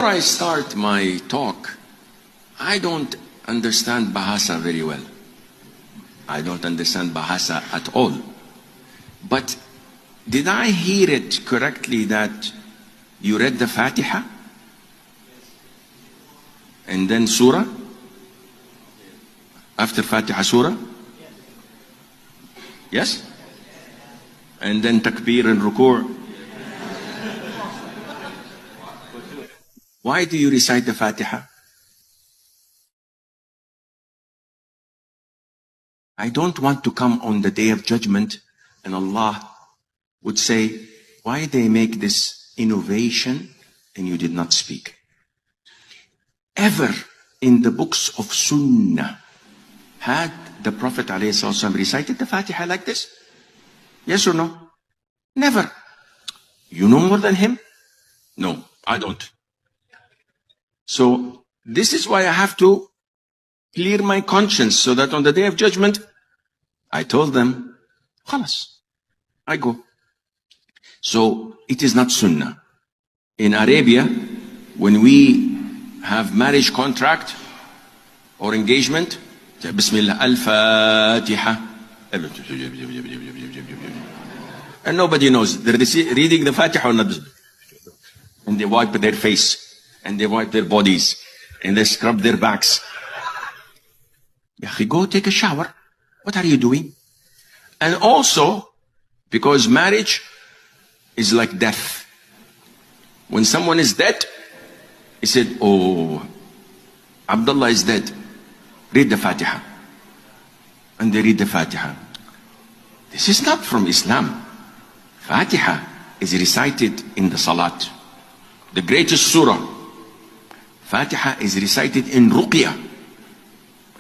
Before I start my talk, I don't understand Bahasa very well. I don't understand Bahasa at all. But did I hear it correctly that you read the Fatiha? And then Surah? After Fatiha, Surah? Yes? And then Takbir and Ruku'? Why do you recite the Fatiha? I don't want to come on the day of judgment and Allah would say, why they make this innovation and you did not speak? Ever in the books of Sunnah had the Prophet ﷺ recited the Fatiha like this? Yes or no? Never. You know more than him? No, I don't. So this is why I have to clear my conscience so that on the day of judgment, I told them, khalas, I go. So it is not Sunnah. In Arabia, when we have marriage contract or engagement, Bismillah, Al-Fatiha. And nobody knows. They're reading the Fatiha or not. And they wipe their face. And they wipe their bodies. And they scrub their backs. Go take a shower. What are you doing? And also, because marriage is like death. When someone is dead, he said, oh, Abdullah is dead. Read the Fatiha. And they read the Fatiha. This is not from Islam. Fatiha is recited in the Salat. The greatest surah. Fatiha is recited in Ruqya.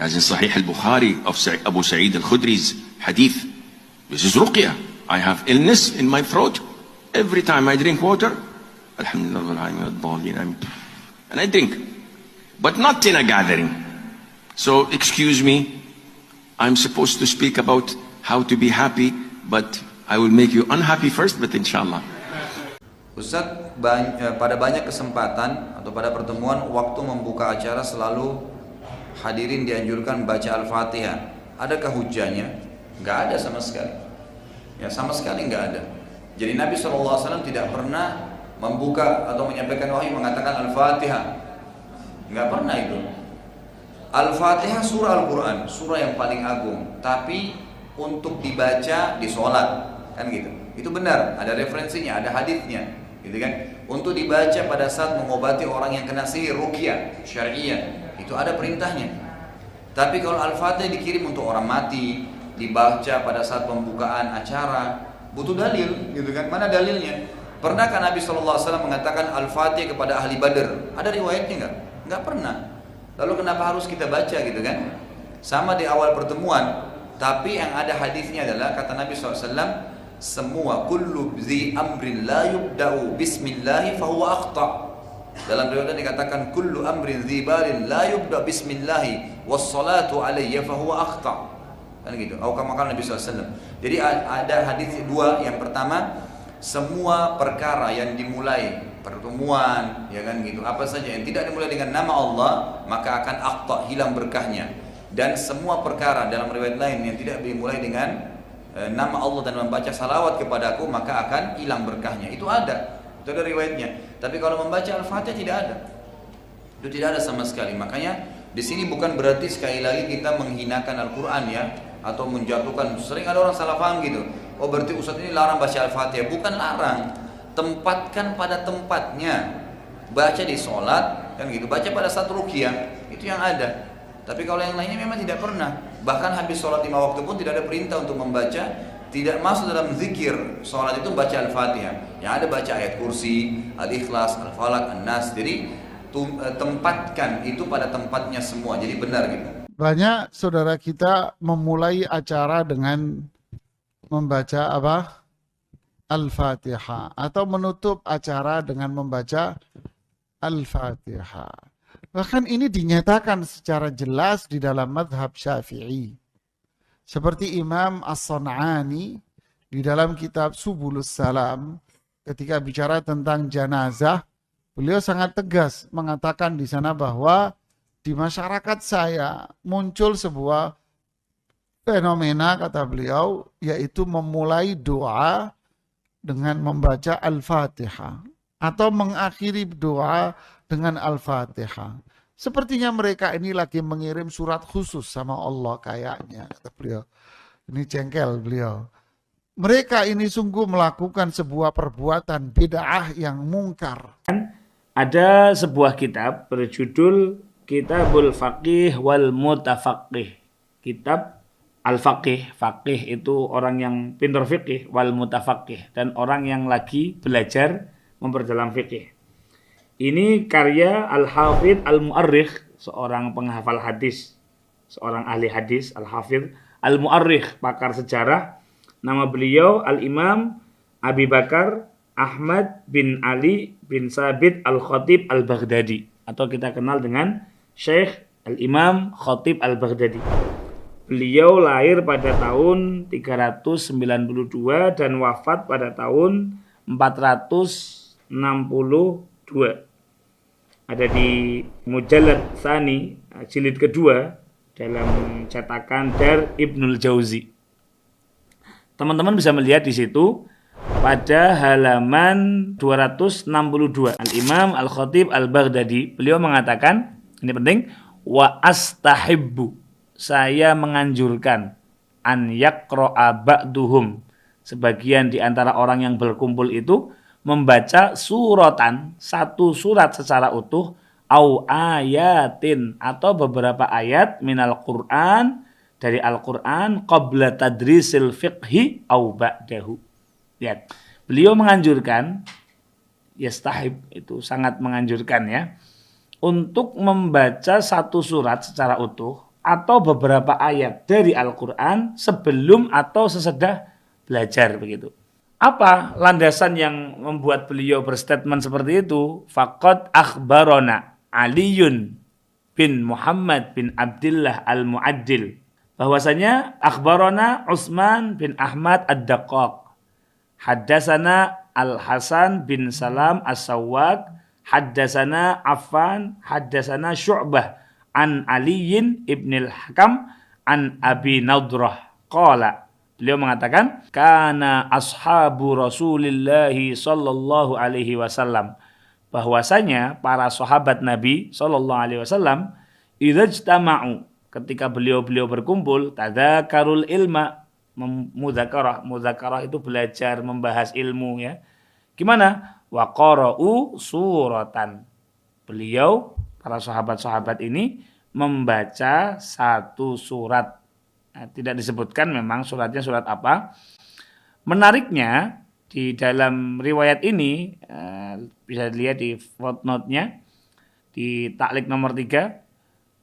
As in Sahih al-Bukhari of Abu Sa'id al-Khudri's hadith. This is Ruqya. I have illness in my throat. Every time I drink water, Alhamdulillah, and I drink. But not in a gathering. So excuse me, I'm supposed to speak about how to be happy, but I will make you unhappy first, but inshallah. Ustaz, pada banyak kesempatan atau pada pertemuan waktu membuka acara selalu hadirin dianjurkan baca Al-Fatihah. Adakah hujahnya? Nggak ada sama sekali. Ya, sama sekali nggak ada. Jadi Nabi SAW tidak pernah membuka atau menyampaikan wahyu mengatakan Al-Fatihah. Nggak pernah itu. Al-Fatihah surah Al-Quran, surah yang paling agung. Tapi untuk dibaca di sholat, kan gitu. Itu benar, ada referensinya, ada haditsnya, gitu kan? Untuk dibaca pada saat mengobati orang yang kena sihir, ruqyah, syariah, itu ada perintahnya. Tapi kalau Al-Fatihah dikirim untuk orang mati, dibaca pada saat pembukaan acara, butuh dalil, gitu kan? Mana dalilnya? Pernahkah Nabi SAW mengatakan Al-Fatihah kepada ahli Badr? Ada riwayatnya nggak? Nggak pernah. Lalu kenapa harus kita baca, gitu kan? Sama di awal pertemuan. Tapi yang ada hadisnya adalah kata Nabi SAW, semua kullu zi amrin la yubda'u bismillahi fahuwa akhta'. Dalam riwayat dikatakan kullu amrin zi balin la yubda' bismillahi wassalatu alayya fahuwa akhta'. Kan gitu. Atau kama kala Nabi SAW. Jadi ada hadis dua. Yang pertama, semua perkara yang dimulai pertemuan, ya kan gitu, apa saja yang tidak dimulai dengan nama Allah, maka akan akhta', hilang berkahnya. Dan semua perkara dalam riwayat lain yang tidak dimulai dengan nama Allah dan membaca salawat kepadaku, maka akan hilang berkahnya. Itu ada riwayatnya. Tapi kalau membaca Al-Fatihah tidak ada. Itu tidak ada sama sekali. Makanya di sini bukan berarti sekali lagi kita menghinakan Al-Quran ya, atau menjatuhkan. Sering ada orang salah paham gitu. Oh berarti Ustaz ini larang baca Al-Fatihah. Bukan larang. Tempatkan pada tempatnya. Baca di sholat, kan gitu. Baca pada saat ruqyah, itu yang ada. Tapi kalau yang lainnya memang tidak pernah. Bahkan habis sholat 5 waktu pun tidak ada perintah untuk membaca. Tidak masuk dalam zikir sholat itu baca Al-Fatihah. Yang ada baca ayat kursi, Al-Ikhlas, Al-Falaq, An-Nas. Jadi tempatkan itu pada tempatnya semua. Jadi benar gitu. Banyak saudara kita memulai acara dengan membaca apa? Al-Fatihah. Atau menutup acara dengan membaca Al-Fatihah. Bahkan ini dinyatakan secara jelas di dalam madhab Syafi'i. Seperti Imam As-San'ani di dalam kitab Subulus Salam ketika bicara tentang janazah, Beliau sangat tegas mengatakan di sana bahwa di masyarakat saya muncul sebuah fenomena, kata beliau, yaitu memulai doa dengan membaca Al-Fatihah atau mengakhiri doa dengan Al-Fatihah. Sepertinya mereka ini lagi mengirim surat khusus sama Allah kayaknya, kata beliau. Ini jengkel beliau. Mereka ini sungguh melakukan sebuah perbuatan bid'ah yang mungkar. Ada sebuah kitab berjudul Kitabul Faqih wal Mutafaqih. Kitab Al-Faqih, faqih itu orang yang pintar fikih, wal mutafaqih, dan orang yang lagi belajar memperdalam fikih. Ini karya Al-Hafidh Al-Mu'arrikh, seorang penghafal hadis, seorang ahli hadis, Al-Hafidh Al-Mu'arrikh, pakar sejarah. Nama beliau Al-Imam Abi Bakar Ahmad bin Ali bin Sabit Al-Khatib Al-Baghdadi, atau kita kenal dengan Syekh Al-Imam Khatib Al-Baghdadi. Beliau lahir pada tahun 392 dan wafat pada tahun 462. Ada di Mujallad Tsani, jilid kedua, dalam cetakan Dar Ibnul Jauzi. Teman-teman bisa melihat di situ pada halaman 262. Al-Imam Al-Khatib Al-Baghdadi, beliau mengatakan, ini penting, wa astahibbu, saya menganjurkan, an yaqra'a ba'duhum, sebagian di antara orang yang berkumpul itu membaca suratan, satu surat secara utuh, au ayatin, atau beberapa ayat minal Qur'an, dari Al-Qur'an, qabla tadrisil fiqhi au ba'dahu. Lihat, beliau menganjurkan, yastahib, itu sangat menganjurkan ya, untuk membaca satu surat secara utuh atau beberapa ayat dari Al-Qur'an sebelum atau sesudah belajar, begitu. Apa landasan yang membuat beliau berstatement seperti itu? Faqad akhbarona Aliyun bin Muhammad bin Abdullah Al-Mu'addil, bahwasanya akhbarona Utsman bin Ahmad Ad-Daqqaq, haddasana Al-Hasan bin Salam As-Sawwaq, haddasana Affan, haddasana Syu'bah an Aliyin ibn al-Hakam an Abi Nadrah qala. Beliau mengatakan, kana ashabu Rasulillahi sallallahu alaihi wasallam, bahwasanya para sahabat Nabi sallallahu alaihi wasallam, idza ijtama'u, ketika beliau berkumpul, tadzakarul ilma, mudzakarah. Mudzakarah itu belajar, membahas ilmu ya. Gimana? Wa qara'u suratan. Beliau, para sahabat-sahabat ini membaca satu surat. Nah, tidak disebutkan memang suratnya surat apa. Menariknya, di dalam riwayat ini, bisa dilihat di footnote-nya, di taklik nomor 3,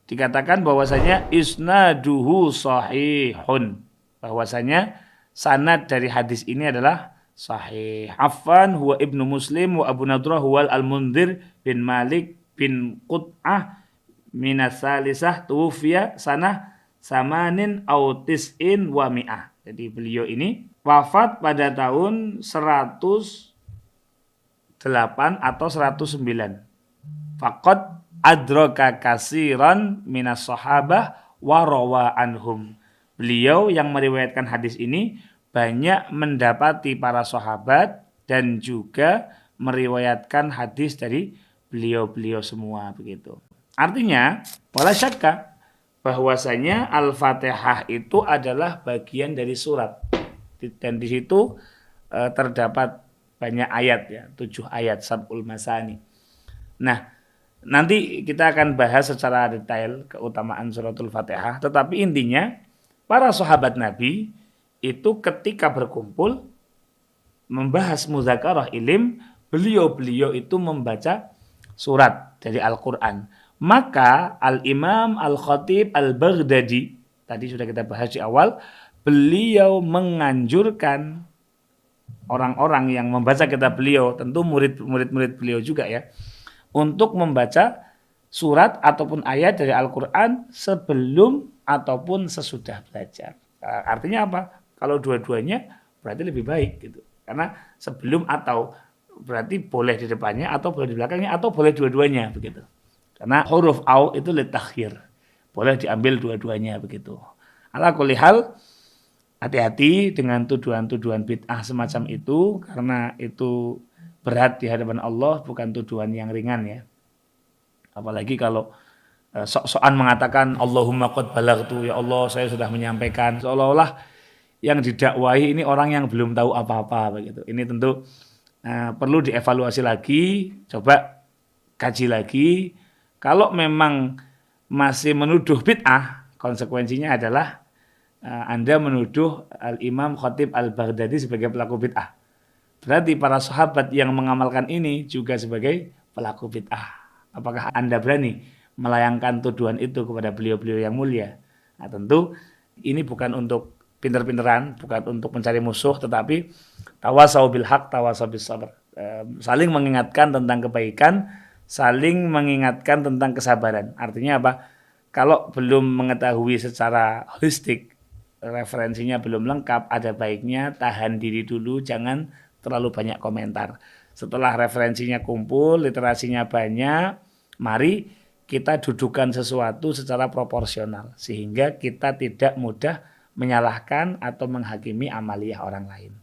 dikatakan bahwasanya isnaduhu sahihun, bahwasanya sanad dari hadis ini adalah sahih. Affan huwa ibnu Muslim wa Abu Nadrah huwa al-Mundhir bin Malik bin Qut'ah minas salisah tuwfiya sanah samanin au tis'in wa mi'ah. Jadi beliau ini wafat pada tahun 108 atau 109. Faqad adraka kasiran minas sahabah wa rawa anhum. Beliau yang meriwayatkan hadis ini banyak mendapati para sahabat dan juga meriwayatkan hadis dari beliau-beliau semua, begitu. Artinya, wala syakka, bahwasanya Al-Fatihah itu adalah bagian dari surat. Dan di situ terdapat banyak ayat ya, 7 ayat sab'ul masani. Nah, nanti kita akan bahas secara detail keutamaan suratul Fatihah, tetapi intinya para sahabat Nabi itu ketika berkumpul membahas mudzakarah ilim, beliau-beliau itu membaca surat dari Al-Qur'an. Maka Al-Imam Al-Khatib Al-Baghdadi, tadi sudah kita bahas di awal, beliau menganjurkan orang-orang yang membaca kitab beliau, tentu murid-murid beliau juga ya, untuk membaca surat ataupun ayat dari Al-Quran sebelum ataupun sesudah belajar. Artinya apa? Kalau dua-duanya berarti lebih baik gitu. Karena sebelum atau berarti boleh di depannya atau boleh di belakangnya atau boleh dua-duanya begitu. Karena huruf au itu litakhir. Boleh diambil dua-duanya begitu. Ala kulli hal, hati-hati dengan tuduhan-tuduhan bid'ah semacam itu karena itu berat di hadapan Allah, bukan tuduhan yang ringan ya. Apalagi kalau sok-sokan mengatakan Allahumma qad balaghtu, ya Allah saya sudah menyampaikan, seolah-olah yang didakwahi ini orang yang belum tahu apa-apa begitu. Ini tentu perlu dievaluasi lagi, coba kaji lagi. Kalau memang masih menuduh bid'ah, konsekuensinya adalah Anda menuduh Al-Imam Khatib Al-Baghdadi sebagai pelaku bid'ah. Berarti para sahabat yang mengamalkan ini juga sebagai pelaku bid'ah. Apakah Anda berani melayangkan tuduhan itu kepada beliau-beliau yang mulia? Nah, tentu ini bukan untuk pinter-pinteran, bukan untuk mencari musuh, tetapi tawasau bil haq, tawasau bis sabr. Saling mengingatkan tentang kebaikan, saling mengingatkan tentang kesabaran. Artinya apa? Kalau belum mengetahui secara holistik, referensinya belum lengkap, ada baiknya tahan diri dulu, jangan terlalu banyak komentar. Setelah referensinya kumpul, literasinya banyak, mari kita dudukan sesuatu secara proporsional sehingga kita tidak mudah menyalahkan atau menghakimi amaliyah orang lain.